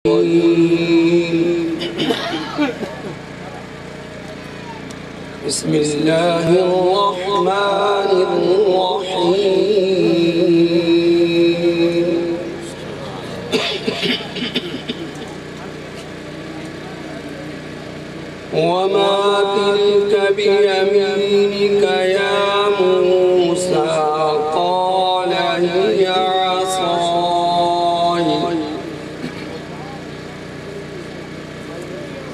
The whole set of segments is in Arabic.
بسم الله الرحمن الرحيم. وما تلك بيمينك يا موسى؟ قال هي عصاي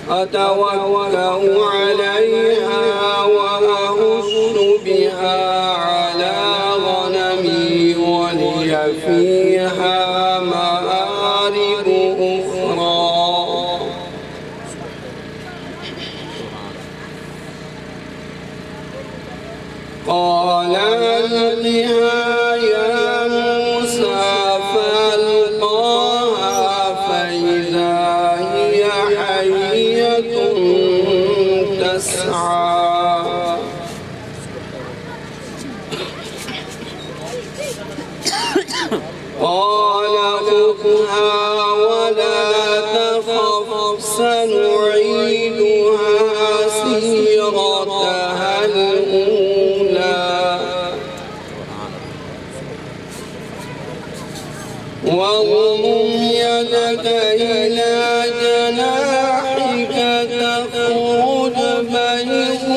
أتوكأ عليها وأهش بها على غنمي ولي فيها مآرب أخرى. قال ألقها يا موسى فألقاها فإذا هي حية تسعى. قال خذها ولا تخف سنعيدها سيرتها الأولى واضم يدك إلى جناحك تخرج بيضاء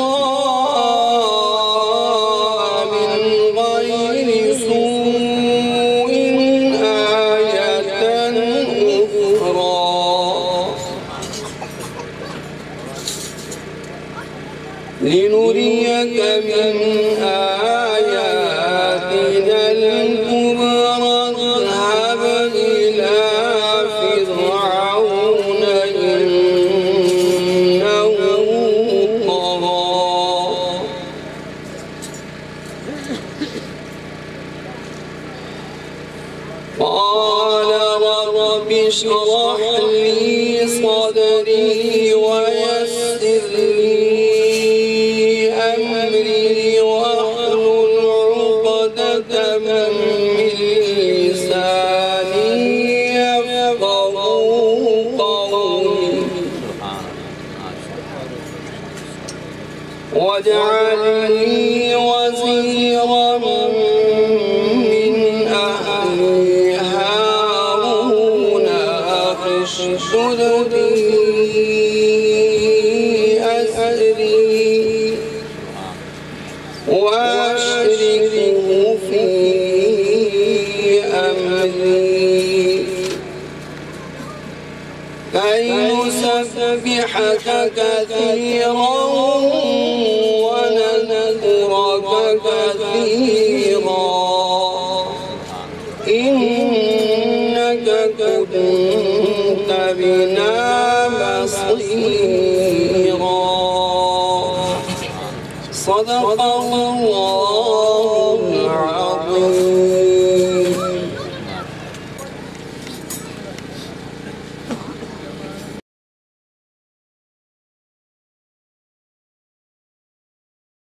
من غير سوء آية أخرى. لنريك من آياتنا الكبرى. اذهب إلى فرعون إنه طغى. قال رب اشرح لي صدري ويسر لي أمري واحلل عقدة من لساني يفقهوا قولي. واجعل لي وزيرا من أهلي هارون أشدد به أزري وأشركه في أمري كي نسبحك كثيرا ونذكرك كثيرا إنك كنت بنا بصيرا. صدق الله